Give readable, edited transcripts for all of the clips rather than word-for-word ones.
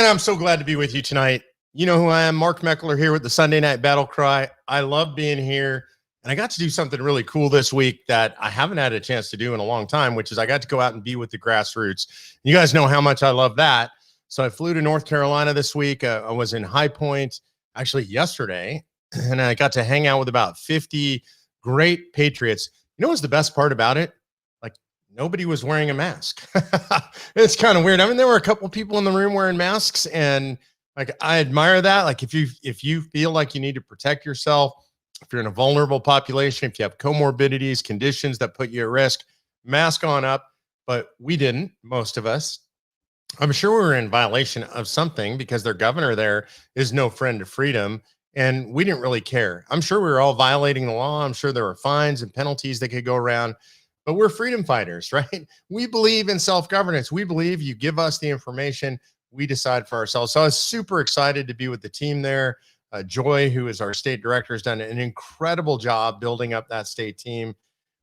I'm so glad to be with you tonight. You know who I am, Mark Meckler here with the Sunday Night BattleCry. I love being here, and I got to do something really cool this week that I haven't had a chance to do in a long time, which is I got to go out and be with the grassroots. You guys know how much I love that. So I flew to North Carolina this week. I was in High Point actually yesterday, and I got to hang out with about 50 great patriots. You know what's the best part about it? Like, nobody was wearing a mask. It's kind of weird. I mean, there were a couple people in the room wearing masks, and like, I admire that. Like, if you feel like you need to protect yourself, if you're in a vulnerable population, if you have comorbidities, conditions that put you at risk, mask on up. But we didn't, most of us. I'm sure we were in violation of something because their governor there is no friend of freedom, and we didn't really care. I'm sure we were all violating the law. I'm sure there were fines and penalties that could go around, but we're freedom fighters, right? We believe in self-governance. We believe you give us the information, we decide for ourselves. So I was super excited to be with the team there. Joy, who is our state director, has done an incredible job building up that state team.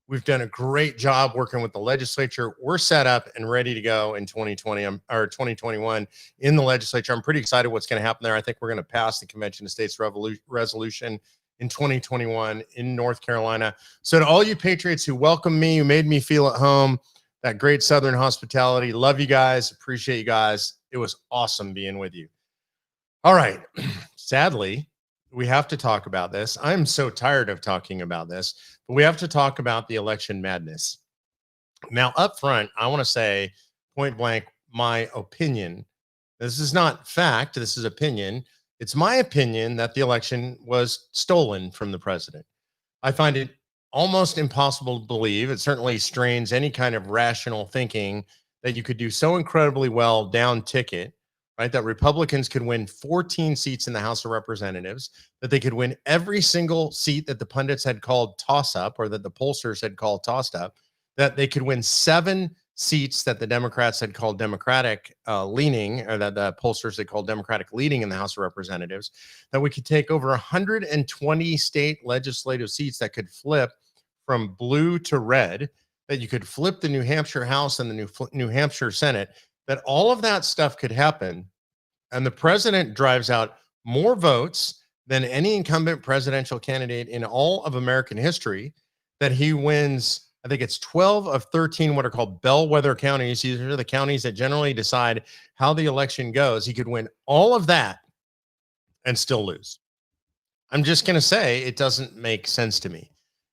We've done a great job working with the legislature. We're set up and ready to go in 2020 or 2021 in the legislature. I'm pretty excited what's going to happen there. I think we're going to pass the Convention of States resolution in 2021 in North Carolina. So to all you patriots who welcomed me, who made me feel at home, that great Southern hospitality, love you guys, appreciate you guys. It was awesome being with you. All right. Sadly, we have to talk about this. I'm so tired of talking about this, but we have to talk about the election madness. Now, up front, I want to say point blank, my opinion. This is not fact. This is opinion. It's my opinion that the election was stolen from the president. I find it almost impossible to believe. It certainly strains any kind of rational thinking that you could do so incredibly well down ticket, right? That Republicans could win 14 seats in the House of Representatives, that they could win every single seat that the pundits had called toss up or that the pollsters had called tossed up, that they could win 7 seats that the Democrats had called Democratic leaning, or that the pollsters had called Democratic leading in the House of Representatives, that we could take over 120 state legislative seats that could flip from blue to red, that you could flip the New Hampshire House and the New Hampshire Senate, that all of that stuff could happen. And the president drives out more votes than any incumbent presidential candidate in all of American history, that he wins, I think it's 12 of 13 what are called bellwether counties. These are the counties that generally decide how the election goes. He could win all of that and still lose. I'm just going to say it doesn't make sense to me.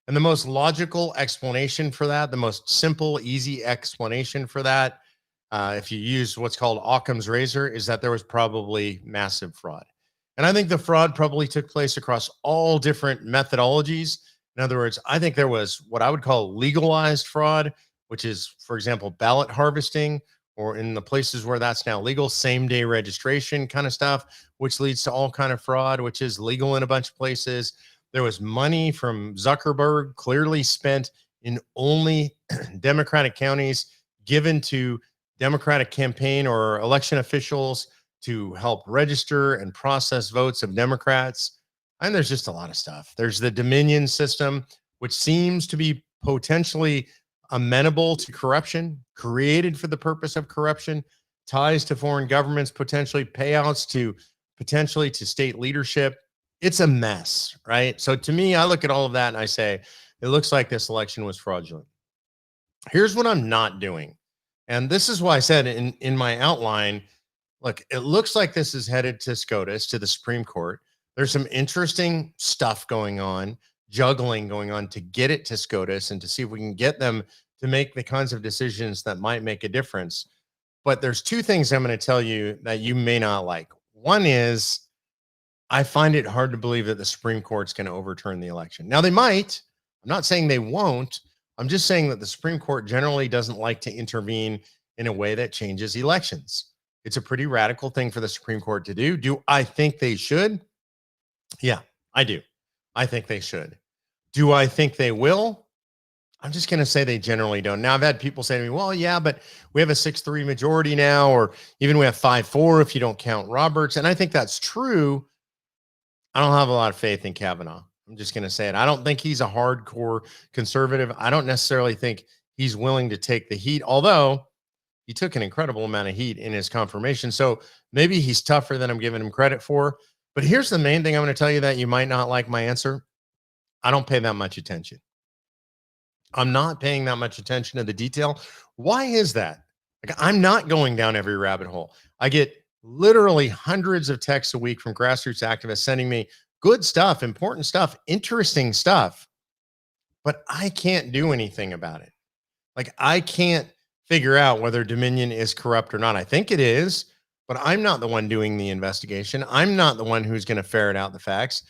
And the most logical explanation for that, the most simple, easy explanation for that, if you use what's called Occam's razor, is that there was probably massive fraud. And I think the fraud probably took place across all different methodologies. In other words, I think there was what I would call legalized fraud, which is, for example, ballot harvesting, or in the places where that's now legal, same-day registration kind of stuff, which leads to all kind of fraud, which is legal in a bunch of places. There was money from Zuckerberg clearly spent in only Democratic counties, given to Democratic campaign or election officials to help register and process votes of Democrats. And there's just a lot of stuff. There's the Dominion system, which seems to be potentially amenable to corruption, created for the purpose of corruption, ties to foreign governments, potentially payouts to potentially to state leadership. It's a mess, right? So to me, I look at all of that and I say, it looks like this election was fraudulent. Here's what I'm not doing. And this is why I said in my outline, look, it looks like this is headed to SCOTUS, to the Supreme Court. There's some interesting stuff going on, juggling going on to get it to SCOTUS and to see if we can get them to make the kinds of decisions that might make a difference. But there's 2 things I'm going to tell you that you may not like. One is, I find it hard to believe that the Supreme Court's going to overturn the election. Now, they might. I'm not saying they won't. I'm just saying that the Supreme Court generally doesn't like to intervene in a way that changes elections. It's a pretty radical thing for the Supreme Court to do. Do I think they should? Yeah, I do. I think they should. Do I think they will? I'm just going to say they generally don't. Now, I've had people say to me, well, yeah, but we have a 6-3 majority now, or even we have 5-4 if you don't count Roberts. And I think that's true. I don't have a lot of faith in Kavanaugh. I'm just going to say it. I don't think he's a hardcore conservative. I don't necessarily think he's willing to take the heat. Although he took an incredible amount of heat in his confirmation. So maybe he's tougher than I'm giving him credit for. But here's the main thing I'm going to tell you that you might not like my answer. I don't pay that much attention. I'm not paying that much attention to the detail. Why is that? Like, I'm not going down every rabbit hole. I get literally hundreds of texts a week from grassroots activists sending me good stuff, important stuff, interesting stuff, but I can't do anything about it. Like, I can't figure out whether Dominion is corrupt or not. I think it is, but I'm not the one doing the investigation. I'm not the one who's going to ferret out the facts.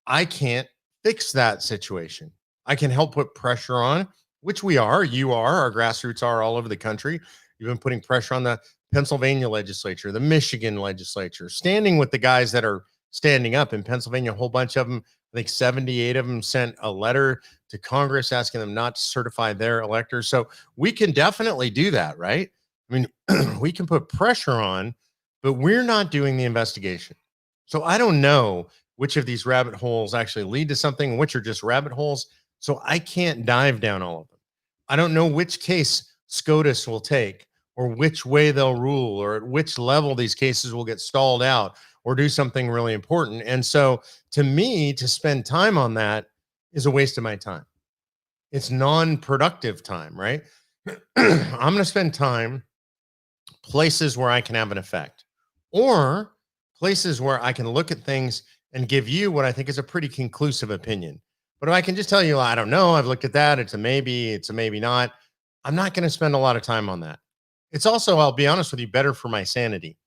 I can't fix that situation. I can help put pressure on, which we are, you are, our grassroots are all over the country. You've been putting pressure on the Pennsylvania legislature, the Michigan legislature, standing with the guys that are standing up in Pennsylvania. A whole bunch of them, I think 78 of them sent a letter to Congress asking them not to certify their electors. So we can definitely do that, right? I mean, we can put pressure on, but we're not doing the investigation. So I don't know which of these rabbit holes actually lead to something and which are just rabbit holes. So I can't dive down all of them. I don't know which case SCOTUS will take or which way they'll rule or at which level these cases will get stalled out or do something really important. And so to me, to spend time on that is a waste of my time. It's non-productive time, right? I'm going to spend time places where I can have an effect or places where I can look at things and give you what I think is a pretty conclusive opinion. But if I can just tell you, I don't know, I've looked at that, it's a maybe not, I'm not going to spend a lot of time on that. It's also, I'll be honest with you, better for my sanity.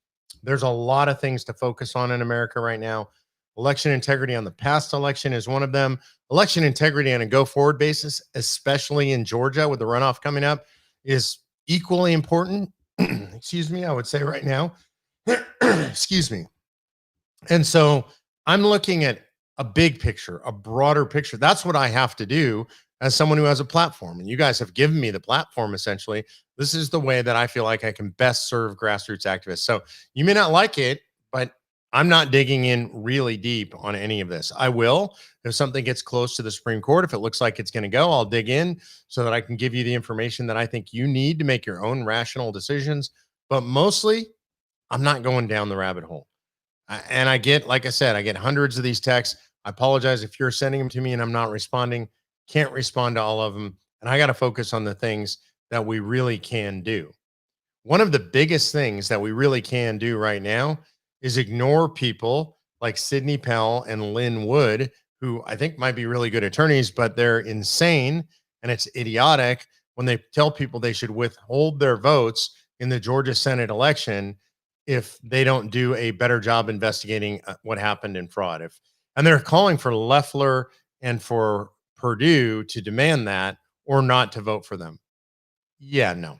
There's a lot of things to focus on in America right now. Election integrity on the past election is one of them. Election integrity on a go forward basis, especially in Georgia with the runoff coming up, is equally important. Excuse me, I would say right now. Excuse me. And so I'm looking at a big picture, a broader picture. That's what I have to do as someone who has a platform. And you guys have given me the platform essentially. This is the way that I feel like I can best serve grassroots activists. So you may not like it, but I'm not digging in really deep on any of this. I will. If something gets close to the Supreme Court, if it looks like it's going to go, I'll dig in so that I can give you the information that I think you need to make your own rational decisions. But mostly, I'm not going down the rabbit hole. And I get, like I said, I get hundreds of these texts. I apologize if you're sending them to me and I'm not responding. Can't respond to all of them. And I got to focus on the things that we really can do. One of the biggest things that we really can do right now is ignore people like Sidney Pell and Lynn Wood, who I think might be really good attorneys, but they're insane and it's idiotic when they tell people they should withhold their votes in the Georgia Senate election if they don't do a better job investigating what happened in fraud. And they're calling for Loeffler and for Purdue to demand that or not to vote for them. Yeah, no.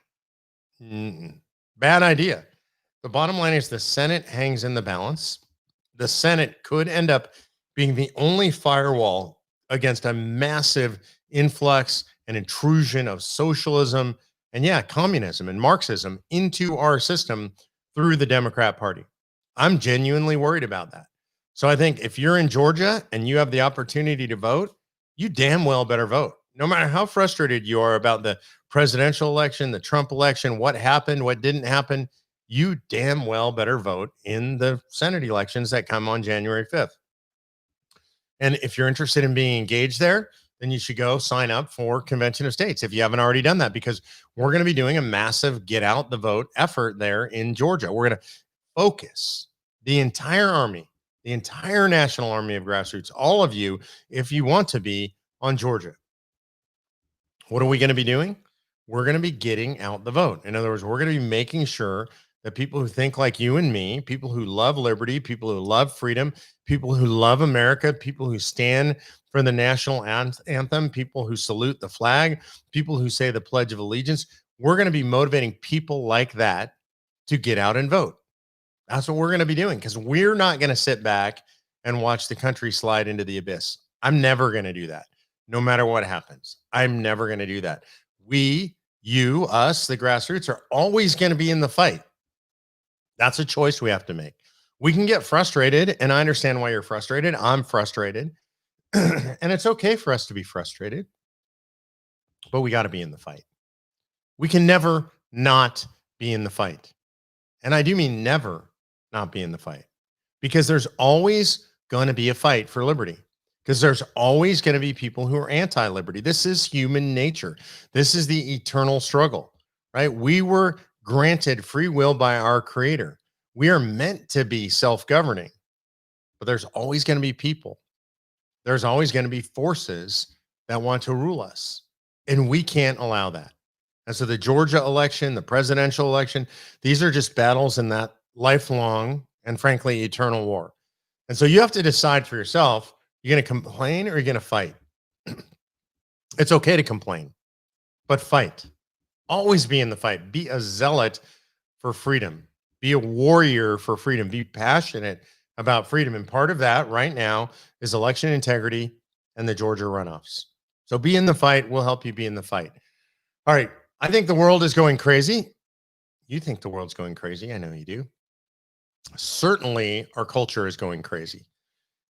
Bad idea. The bottom line is the Senate hangs in the balance. The Senate could end up being the only firewall against a massive influx and intrusion of socialism and, yeah, communism and Marxism into our system through the Democrat Party. I'm genuinely worried about that. So I think if you're in Georgia and you have the opportunity to vote, you damn well better vote. No matter how frustrated you are about the presidential election, the Trump election, what happened, what didn't happen, you damn well better vote in the Senate elections that come on January 5th. And if you're interested in being engaged there, then you should go sign up for Convention of States if you haven't already done that, because we're going to be doing a massive get out the vote effort there in Georgia. We're going to focus the entire army, the entire national army of grassroots, all of you, if you want to be, on Georgia. What are we going to be doing? We're going to be getting out the vote. In other words, we're going to be making sure that people who think like you and me, people who love liberty, people who love freedom, people who love America, people who stand for the national anthem, people who salute the flag, people who say the Pledge of Allegiance, we're going to be motivating people like that to get out and vote. That's what we're going to be doing, because we're not going to sit back and watch the country slide into the abyss. I'm never going to do that, no matter what happens. I'm never going to do that. We, you, us, the grassroots are always going to be in the fight. That's a choice we have to make. We can get frustrated, and I understand why you're frustrated. I'm frustrated. And it's okay for us to be frustrated, but we got to be in the fight. We can never not be in the fight. And I do mean never not be in the fight, because there's always going to be a fight for liberty, because there's always going to be people who are anti-liberty. This is human nature. This is the eternal struggle, right? We were granted free will by our creator. We are meant to be self-governing, but there's always going to be people. There's always going to be forces that want to rule us, and we can't allow that. And so the Georgia election, the presidential election, these are just battles in that lifelong and frankly eternal war. And so you have to decide for yourself, you're going to complain or you're going to fight. It's okay to complain, but fight. Always be in the fight. Be a zealot for freedom. Be a warrior for freedom. Be passionate about freedom. And part of that right now is election integrity and the Georgia runoffs. So be in the fight. We'll help you be in the fight. All right. I think the world is going crazy. You think the world's going crazy. I know you do. Certainly our culture is going crazy.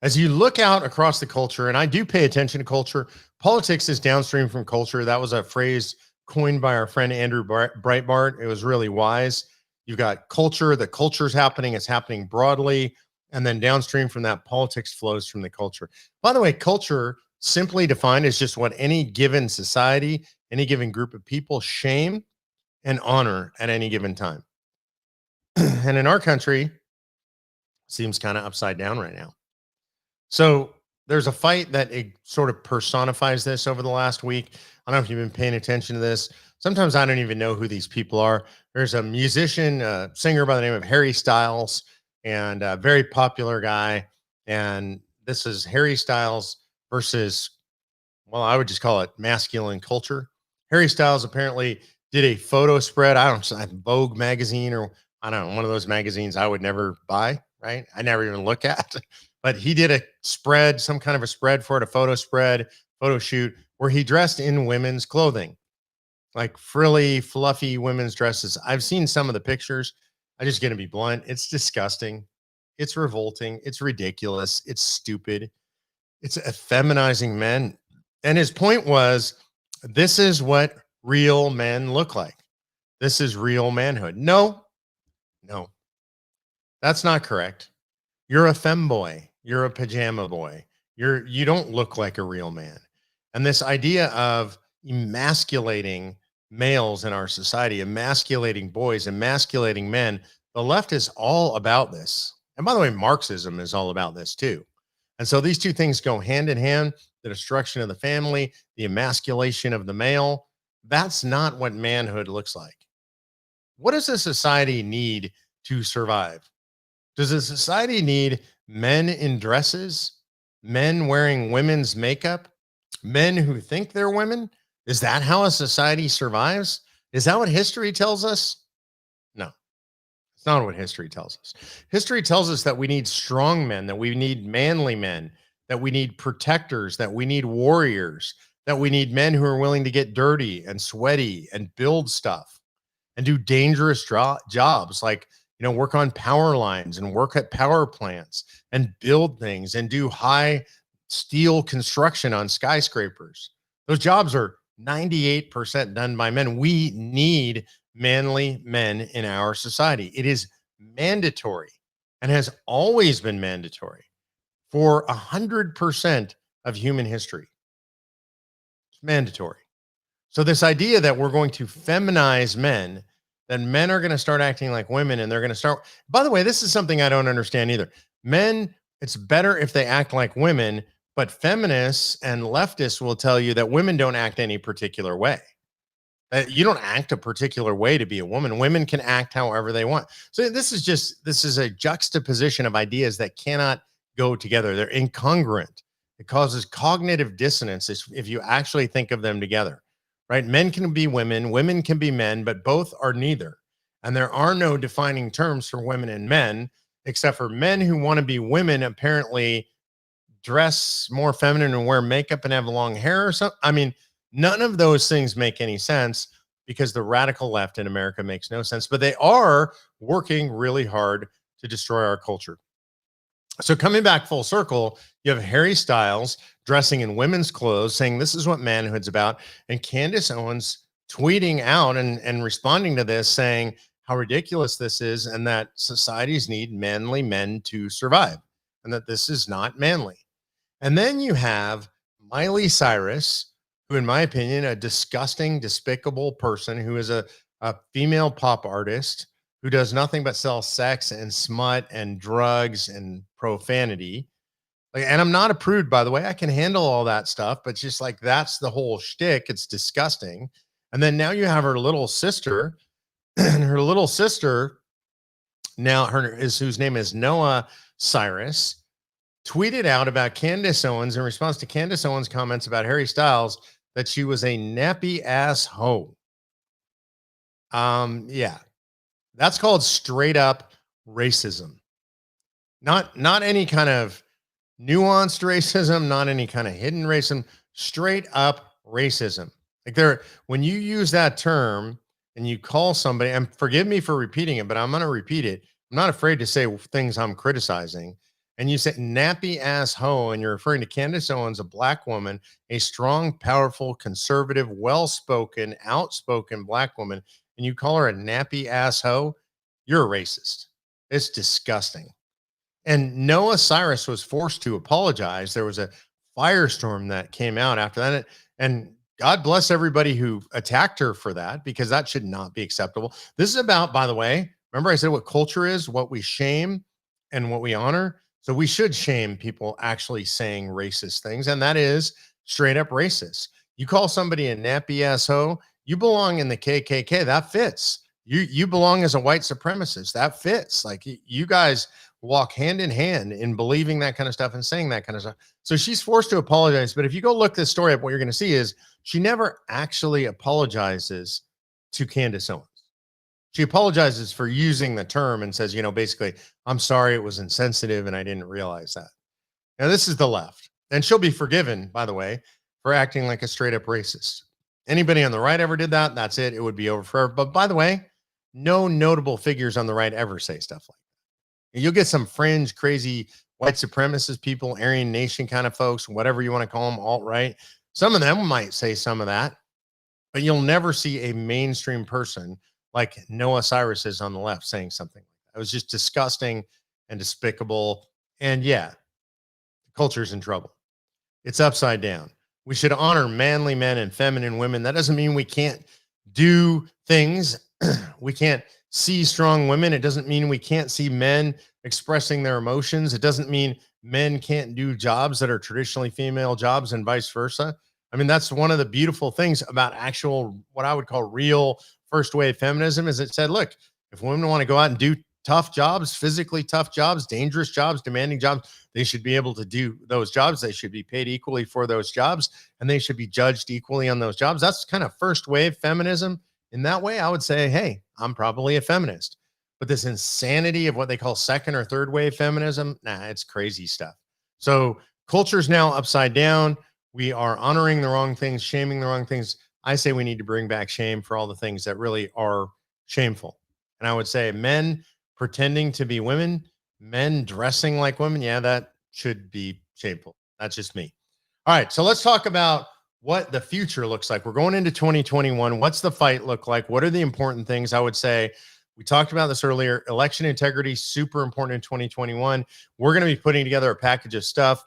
As you look out across the culture, and I do pay attention to culture, politics is downstream from culture. That was a phrase coined by our friend Andrew Breitbart. It was really wise. You've got culture. The culture's happening. It's happening broadly. And then downstream from that, politics flows from the culture. By the way, culture, simply defined, is just what any given society, any given group of people shame and honor at any given time. And in our country, seems kind of upside down right now. So there's a fight that it sort of personifies this over the last week. I don't know if you've been paying attention to this. Sometimes I don't even know who these people are. There's a musician, singer by the name of Harry Styles, and a very popular guy. And this is Harry Styles versus, well, I would just call it masculine culture. Harry Styles apparently did a photo spread. I don't know, Vogue magazine, or I don't know, one of those magazines I would never buy, right? I never even look at, but he did a spread, some kind of a spread for it, a photo spread, photo shoot, where he dressed in women's clothing, like frilly, fluffy women's dresses. I've seen some of the pictures. I'm just going to be blunt. It's disgusting. It's revolting. It's ridiculous. It's stupid. It's effeminizing men. And his point was, this is what real men look like. This is real manhood. No, that's not correct. You're a femboy. You're a pajama boy. You don't look like a real man. And this idea of emasculating males in our society, emasculating boys, emasculating men, the left is all about this. And by the way, Marxism is all about this too. And so these two things go hand in hand: the destruction of the family, the emasculation of the male. That's not what manhood looks like. What does a society need to survive? Does a society need men in dresses, men wearing women's makeup, men who think they're women? Is that how a society survives? Is that what history tells us? No, it's not what history tells us. History tells us that we need strong men, that we need manly men, that we need protectors, that we need warriors, that we need men who are willing to get dirty and sweaty and build stuff and do dangerous jobs, like, work on power lines and work at power plants and build things and do high steel construction on skyscrapers. Those jobs are 98% done by men. We need manly men in our society. It is mandatory and has always been mandatory for 100% of human history. It's mandatory. So this idea that we're going to feminize men, that men are going to start acting like women, and they're going to start, by the way, this is something I don't understand either. Men, it's better if they act like women, but feminists and leftists will tell you that women don't act any particular way. You don't act a particular way to be a woman. Women can act however they want. So this is a juxtaposition of ideas that cannot go together. They're incongruent. It causes cognitive dissonance if you actually think of them together, right? Men can be women, women can be men, but both are neither. And there are no defining terms for women and men, except for men who want to be women apparently dress more feminine and wear makeup and have long hair or something. I mean, none of those things make any sense, because the radical left in America makes no sense, but they are working really hard to destroy our culture. So coming back full circle, you have Harry Styles dressing in women's clothes, saying this is what manhood's about. And Candace Owens tweeting out and responding to this, saying, how ridiculous this is and that societies need manly men to survive and that this is not manly. And then you have Miley Cyrus, who, in my opinion, a disgusting, despicable person who is a female pop artist who does nothing but sell sex and smut and drugs and profanity. Like, and I'm not a prude, by the way. I can handle all that stuff, but just like that's the whole shtick. It's disgusting. And then now you have her little sister, and her little sister now whose name is Noah Cyrus, tweeted out about Candace Owens in response to Candace Owens' comments about Harry Styles that she was a nappy ass hoe. Yeah, that's called straight up racism. Not any kind of nuanced racism, not any kind of hidden racism, straight up racism. Like when you use that term and you call somebody, and forgive me for repeating it, but I'm going to repeat it. I'm not afraid to say things I'm criticizing. And you say nappy ass hoe, and you're referring to Candace Owens, a black woman, a strong, powerful, conservative, well-spoken, outspoken black woman, and you call her a nappy ass hoe, you're a racist. It's disgusting. And Noah Cyrus was forced to apologize. There was a firestorm that came out after that. And God bless everybody who attacked her for that, because that should not be acceptable. This is about, by the way, remember I said what culture is, what we shame and what we honor. So we should shame people actually saying racist things. And that is straight up racist. You call somebody a nappy ass hoe, you belong in the KKK. That fits. You belong as a white supremacist. That fits. Like you guys walk hand in hand in believing that kind of stuff and saying that kind of stuff. So she's forced to apologize. But if you go look this story up, what you're going to see is she never actually apologizes to Candace Owens. She apologizes for using the term and says, basically, I'm sorry, it was insensitive and I didn't realize that. Now, this is the left. And she'll be forgiven, by the way, for acting like a straight up racist. Anybody on the right ever did that, that's it. It would be over forever. But by the way, no notable figures on the right ever say stuff like that. You'll get some fringe, crazy white supremacist people, Aryan Nation kind of folks, whatever you want to call them, alt-right. Some of them might say some of that, but you'll never see a mainstream person like Noah Cyrus is on the left saying something like that. It was just disgusting and despicable. And yeah, the culture's in trouble. It's upside down. We should honor manly men and feminine women. That doesn't mean we can't do things. We can't see strong women. It doesn't mean we can't see men expressing their emotions. It doesn't mean men can't do jobs that are traditionally female jobs and vice versa. I mean, that's one of the beautiful things about actual, what I would call real first wave feminism, is it said, look, if women want to go out and do tough jobs, physically tough jobs, dangerous jobs, demanding jobs, they should be able to do those jobs. They should be paid equally for those jobs, and they should be judged equally on those jobs. That's kind of first wave feminism. In that way, I would say, hey, I'm probably a feminist. But this insanity of what they call second or third wave feminism, it's crazy stuff. So culture's now upside down. We are honoring the wrong things, shaming the wrong things. I say we need to bring back shame for all the things that really are shameful. And I would say men pretending to be women, men dressing like women, that should be shameful. That's just me. All right, so let's talk about what the future looks like. We're going into 2021. What's the fight look like? What are the important things? I would say, we talked about this earlier, election integrity, super important in 2021. We're going to be putting together a package of stuff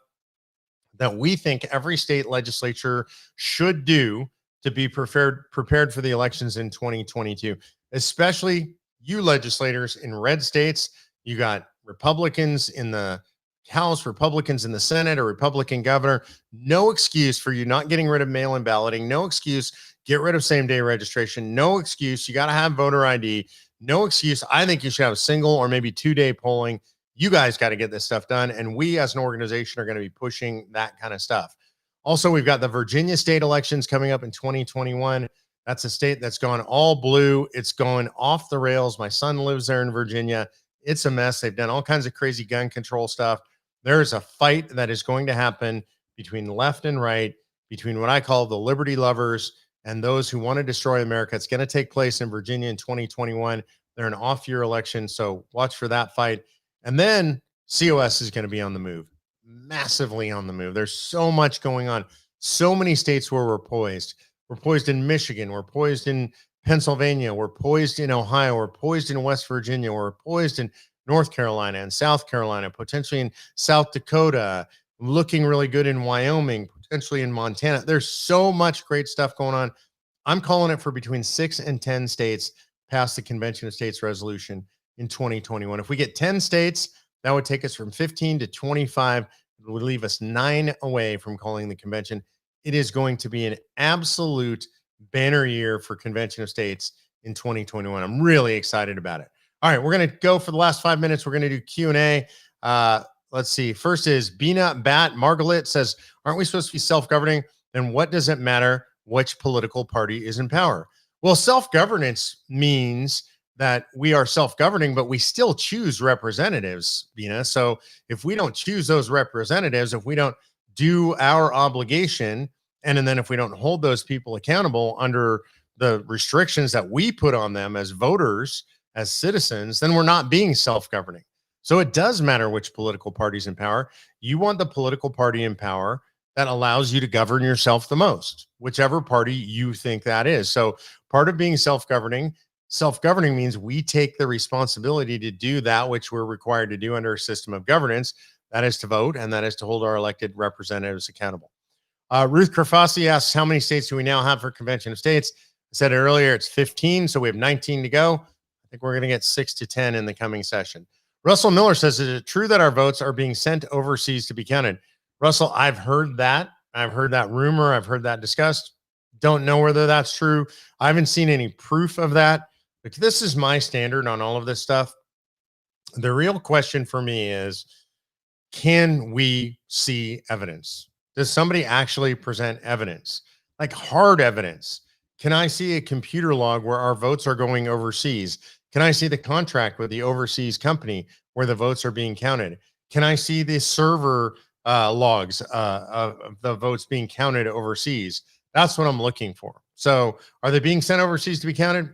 that we think every state legislature should do to be prepared for the elections in 2022, especially you legislators in red states. You got Republicans in the House, Republicans in the Senate, a Republican governor. No excuse for you not getting rid of mail-in balloting. No excuse. Get rid of same-day registration. No excuse. You got to have voter ID. No excuse. I think you should have single or maybe 2-day polling. You guys got to get this stuff done. And we as an organization are going to be pushing that kind of stuff. Also, we've got the Virginia state elections coming up in 2021. That's a state that's gone all blue. It's going off the rails. My son lives there in Virginia. It's a mess. They've done all kinds of crazy gun control stuff. There's a fight that is going to happen between left and right, between what I call the liberty lovers and those who want to destroy America. It's going to take place in Virginia in 2021. They're an off-year election, so watch for that fight. And then COS is going to be on the move, massively on the move. There's so much going on, so many states where we're poised. We're poised in Michigan. We're poised in Pennsylvania. We're poised in Ohio. We're poised in West Virginia. We're poised in North Carolina and South Carolina, potentially in South Dakota, looking really good in Wyoming, potentially in Montana. There's so much great stuff going on. I'm calling it for between 6 and 10 states past the Convention of States resolution in 2021. If we get 10 states, that would take us from 15 to 25. It would leave us 9 away from calling the convention. It is going to be an absolute banner year for Convention of States in 2021. I'm really excited about it. All right, we're going to go for the last 5 minutes. We're going to do Q&A. Let's see. First is Bina Bat Margalit says, aren't we supposed to be self-governing? Then what does it matter which political party is in power? Well, self-governance means that we are self-governing, but we still choose representatives, Bina. So if we don't choose those representatives, if we don't do our obligation, and then if we don't hold those people accountable under the restrictions that we put on them as voters, as citizens, then we're not being self-governing. So it does matter which political party's in power. You want the political party in power that allows you to govern yourself the most, whichever party you think that is. So part of being self-governing means we take the responsibility to do that which we're required to do under a system of governance. That is to vote, and that is to hold our elected representatives accountable. Ruth Krafasi asks, how many states do we now have for Convention of States? I said it earlier, it's 15, so we have 19 to go. I think we're going to get 6 to 10 in the coming session. Russell Miller says, is it true that our votes are being sent overseas to be counted? Russell, I've heard that. I've heard that rumor. I've heard that discussed. Don't know whether that's true. I haven't seen any proof of that. But this is my standard on all of this stuff. The real question for me is, can we see evidence? Does somebody actually present evidence, like hard evidence? Can I see a computer log where our votes are going overseas? Can I see the contract with the overseas company where the votes are being counted? Can I see the server logs of the votes being counted overseas? That's what I'm looking for. So are they being sent overseas to be counted?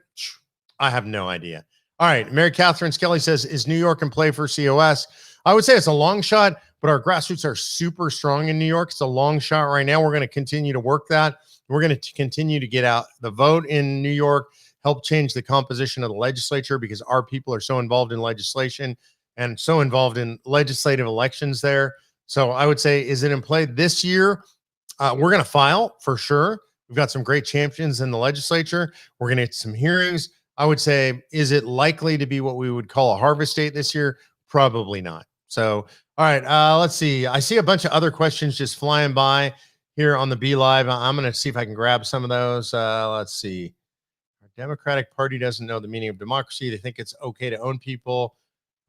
I have no idea. All right. Mary Catherine Skelly says, is New York in play for COS? I would say it's a long shot, but our grassroots are super strong in New York. It's a long shot right now. We're going to continue to work that. We're going to continue to get out the vote in New York, help change the composition of the legislature, because our people are so involved in legislation and so involved in legislative elections there. So I would say, is it in play this year? We're going to file for sure. We've got some great champions in the legislature. We're going to get some hearings. I would say, is it likely to be what we would call a harvest date this year? Probably not. So, all right, let's see. I see a bunch of other questions just flying by here on the B Live. I'm going to see if I can grab some of those. Let's see. Our Democratic Party doesn't know the meaning of democracy. They think it's okay to own people.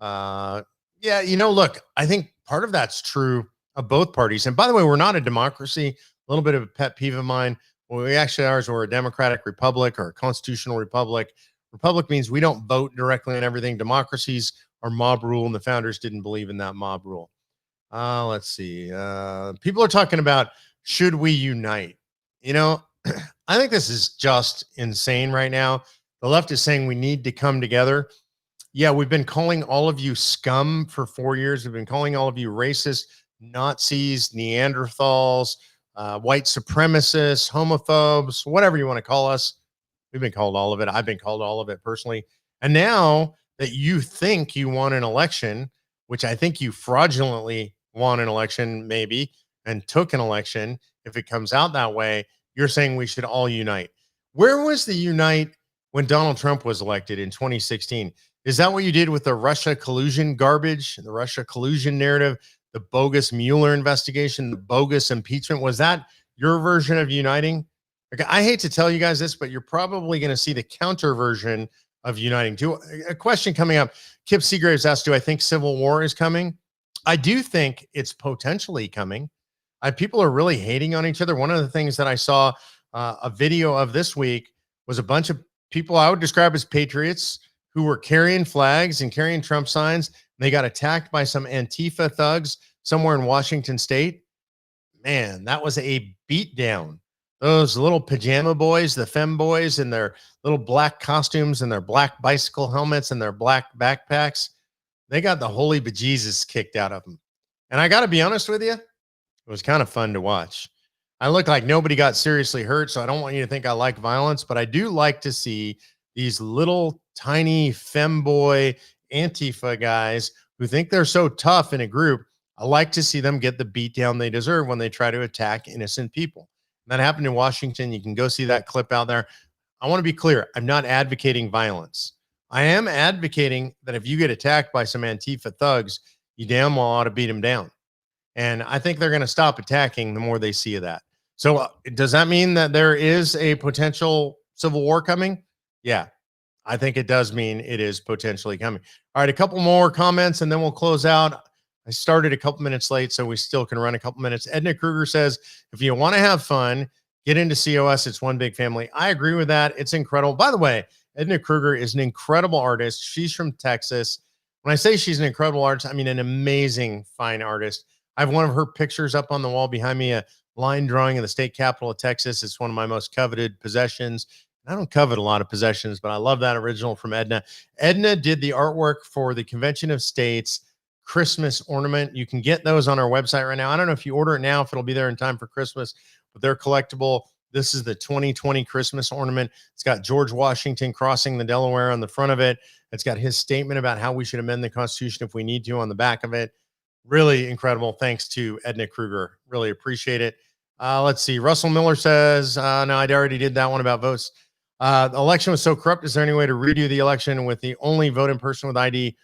Yeah, look, I think part of that's true of both parties. And by the way, we're not a democracy. A little bit of a pet peeve of mine. Well, we actually are. We're a democratic republic or a constitutional republic. Republic means we don't vote directly on everything. Democracies are mob rule, and the founders didn't believe in that mob rule. Let's see. People are talking about, should we unite? I think this is just insane right now. The left is saying we need to come together. Yeah, we've been calling all of you scum for 4 years. We've been calling all of you racist, Nazis, Neanderthals, white supremacists, homophobes, whatever you want to call us. We've been called all of it. I've been called all of it personally. And now that you think you won an election, which I think you fraudulently won an election maybe and took an election, if it comes out that way, you're saying we should all unite. Where was the unite when Donald Trump was elected in 2016? Is that what you did with the Russia collusion garbage, the Russia collusion narrative, the bogus Mueller investigation, the bogus impeachment? Was that your version of uniting? I hate to tell you guys this, but you're probably going to see the counter version of uniting. A question coming up. Kip Seagraves asked, do I think civil war is coming? I do think it's potentially coming. People are really hating on each other. One of the things that I saw a video of this week was a bunch of people I would describe as patriots who were carrying flags and carrying Trump signs. They got attacked by some Antifa thugs somewhere in Washington State. Man, that was a beatdown. Those little pajama boys, the femboys in their little black costumes and their black bicycle helmets and their black backpacks, they got the holy bejesus kicked out of them. And I got to be honest with you, it was kind of fun to watch. I look like nobody got seriously hurt, so I don't want you to think I like violence, but I do like to see these little tiny femboy Antifa guys who think they're so tough in a group. I like to see them get the beat down they deserve when they try to attack innocent people. That happened in Washington. You can go see that clip out there. I want to be clear. I'm not advocating violence. I am advocating that if you get attacked by some Antifa thugs, you damn well ought to beat them down. And I think they're going to stop attacking the more they see of that. So does that mean that there is a potential civil war coming? Yeah, I think it does mean it is potentially coming. All right, a couple more comments and then we'll close out. I started a couple minutes late, so we still can run a couple minutes. Edna Kruger says, if you want to have fun, get into COS. It's one big family. I agree with that. It's incredible. By the way, Edna Kruger is an incredible artist. She's from Texas. When I say she's an incredible artist, I mean an amazing, fine artist. I have one of her pictures up on the wall behind me, a line drawing of the state capital of Texas. It's one of my most coveted possessions. I don't covet a lot of possessions, but I love that original from Edna. Edna did the artwork for the Convention of States Christmas ornament. You can get those on our website right now. I don't know if you order it now, if it'll be there in time for Christmas, but they're collectible. This is the 2020 Christmas ornament. It's got George Washington crossing the Delaware on the front of it. It's got his statement about how we should amend the Constitution if we need to on the back of it. Really incredible. Thanks to Edna Kruger. Really appreciate it. Let's see. Russell Miller says, no, I already did that one about votes. The election was so corrupt. Is there any way to redo the election with the only vote in person with ID?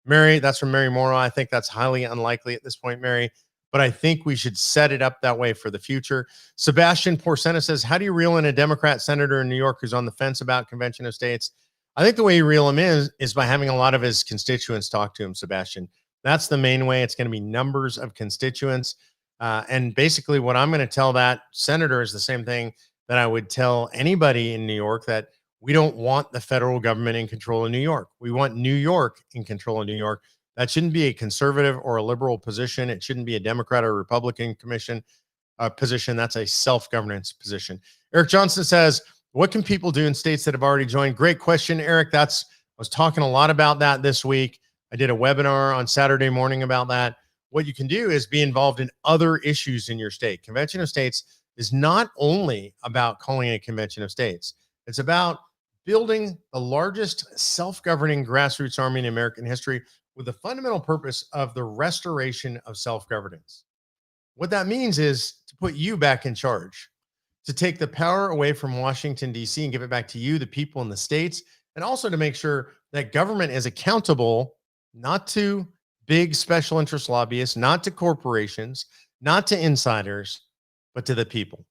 Mary, that's from Mary Morrow. I think that's highly unlikely at this point, Mary, but I think we should set it up that way for the future. Sebastian Porcena says, how do you reel in a Democrat senator in New York who's on the fence about Convention of States? I think the way you reel him in is by having a lot of his constituents talk to him, Sebastian. That's the main way. It's going to be numbers of constituents. And basically what I'm going to tell that senator is the same thing that I would tell anybody in New York, that we don't want the federal government in control of New York. We want New York in control of New York. That shouldn't be a conservative or a liberal position. It shouldn't be a Democrat or Republican position. That's a self-governance position. Eric Johnson says, what can people do in states that have already joined? Great question, Eric. I was talking a lot about that this week. I did a webinar on Saturday morning about that. What you can do is be involved in other issues in your state. Convention of States is not only about calling a convention of states. It's about building the largest self-governing grassroots army in American history with the fundamental purpose of the restoration of self-governance. What that means is to put you back in charge, to take the power away from Washington, D.C. and give it back to you, the people in the states, and also to make sure that government is accountable not to big special interest lobbyists, not to corporations, not to insiders, but to the people.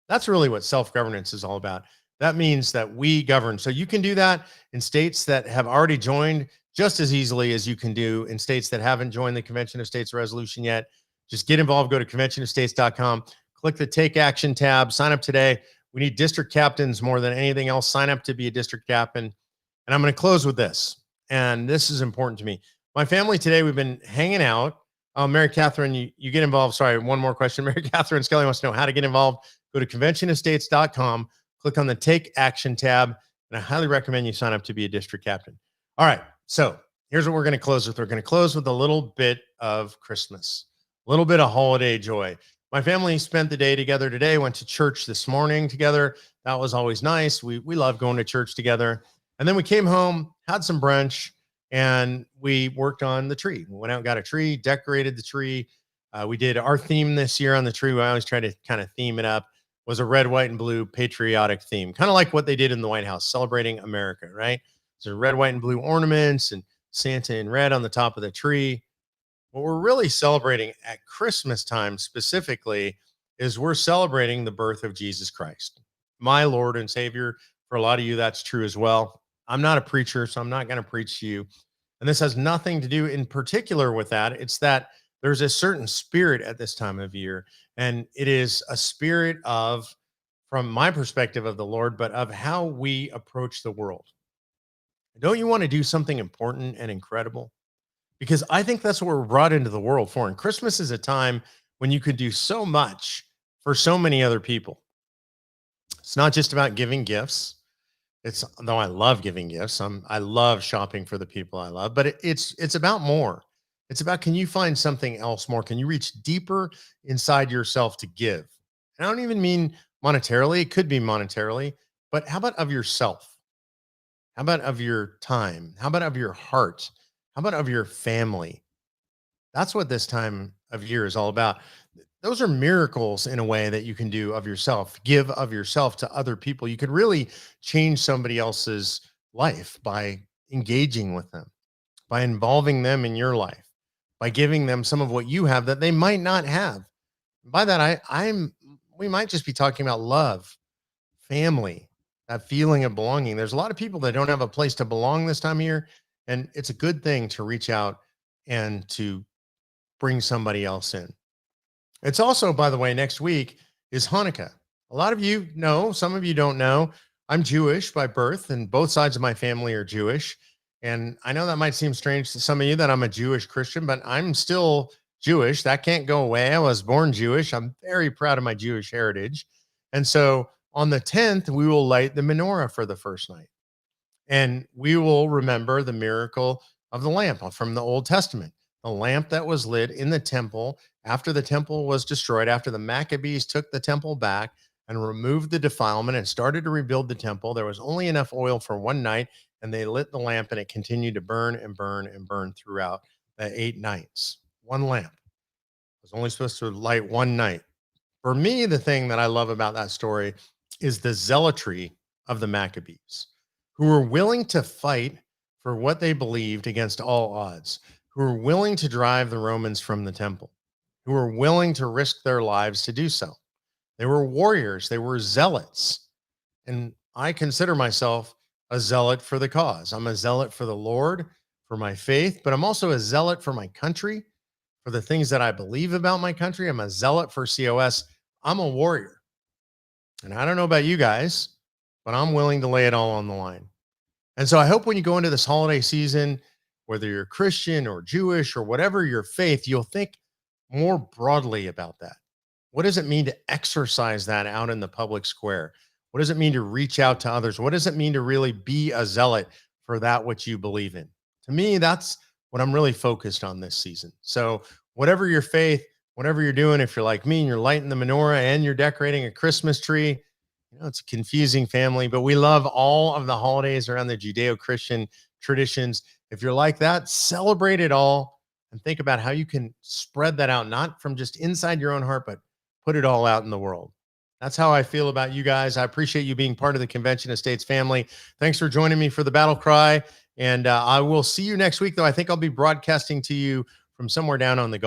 That's really what self-governance is all about. That means that we govern. So you can do that in states that have already joined just as easily as you can do in states that haven't joined the Convention of States resolution yet. Just get involved. Go to conventionofstates.com, click the Take Action tab, sign up today. We need district captains more than anything else. Sign up to be a district captain. And I'm going to close with this. And this is important to me. My family today, we've been hanging out. Mary Catherine, you get involved. Sorry, one more question. Mary Catherine Skelly wants to know how to get involved. Go to conventionofstates.com. Click on the Take Action tab, and I highly recommend you sign up to be a district captain. All right, so here's what we're going to close with. We're going to close with a little bit of Christmas, a little bit of holiday joy. My family spent the day together today, went to church this morning together. That was always nice. We love going to church together. And then we came home, had some brunch, and we worked on the tree. We went out and got a tree, decorated the tree. We did our theme this year on the tree. We always try to kind of theme it up. Was a red, white, and blue patriotic theme, kind of like what they did in the White House, celebrating America, right? So red, white, and blue ornaments and Santa in red on the top of the tree. What we're really celebrating at Christmas time specifically is we're celebrating the birth of Jesus Christ, my Lord and Savior. For a lot of you, that's true as well. I'm not a preacher, so I'm not going to preach to you. And this has nothing to do in particular with that. It's that there's a certain spirit at this time of year, and it is a spirit of, from my perspective, of the Lord, but of how we approach the world. Don't you want to do something important and incredible? Because I think that's what we're brought into the world for. And Christmas is a time when you could do so much for so many other people. It's not just about giving gifts. Though I love giving gifts, I love shopping for the people I love, but it's about more. It's about, can you find something else more? Can you reach deeper inside yourself to give? And I don't even mean monetarily, it could be monetarily, but how about of yourself? How about of your time? How about of your heart? How about of your family? That's what this time of year is all about. Those are miracles in a way that you can do of yourself, give of yourself to other people. You could really change somebody else's life by engaging with them, by involving them in your life, by giving them some of what you have that they might not have. By that, I'm we might just be talking about love, family, that feeling of belonging. There's a lot of people that don't have a place to belong this time of year, and it's a good thing to reach out and to bring somebody else in. It's also, by the way, next week is Hanukkah. A lot of you know, some of you don't know. I'm Jewish by birth, and both sides of my family are Jewish. And I know that might seem strange to some of you that I'm a Jewish Christian, but I'm still Jewish. That can't go away. I was born Jewish. I'm very proud of my Jewish heritage. And so on the 10th, we will light the menorah for the first night. And we will remember the miracle of the lamp from the Old Testament, the lamp that was lit in the temple after the temple was destroyed, after the Maccabees took the temple back and removed the defilement and started to rebuild the temple. There was only enough oil for one night, and they lit the lamp, and it continued to burn and burn and burn throughout the 8 nights. One lamp was only supposed to light one night. For me, the thing that I love about that story is the zealotry of the Maccabees, who were willing to fight for what they believed against all odds, who were willing to drive the Romans from the temple, who were willing to risk their lives to do so. They were warriors, they were zealots. And I consider myself a zealot for the cause. I'm a zealot for the Lord, for my faith, but I'm also a zealot for my country, for the things that I believe about my country. I'm a zealot for COS. I'm a warrior. And I don't know about you guys, but I'm willing to lay it all on the line. And so I hope when you go into this holiday season, whether you're Christian or Jewish or whatever your faith, you'll think more broadly about that. What does it mean to exercise that out in the public square? What does it mean to reach out to others? What does it mean to really be a zealot for that which you believe in? To me, that's what I'm really focused on this season. So, whatever your faith, whatever you're doing, if you're like me and you're lighting the menorah and you're decorating a Christmas tree, it's a confusing family, but we love all of the holidays around the Judeo-Christian traditions. If you're like that, celebrate it all and think about how you can spread that out, not from just inside your own heart, but put it all out in the world. That's how I feel about you guys. I appreciate you being part of the Convention of States family. Thanks for joining me for the BattleCry. And I will see you next week, though. I think I'll be broadcasting to you from somewhere down on the Gulf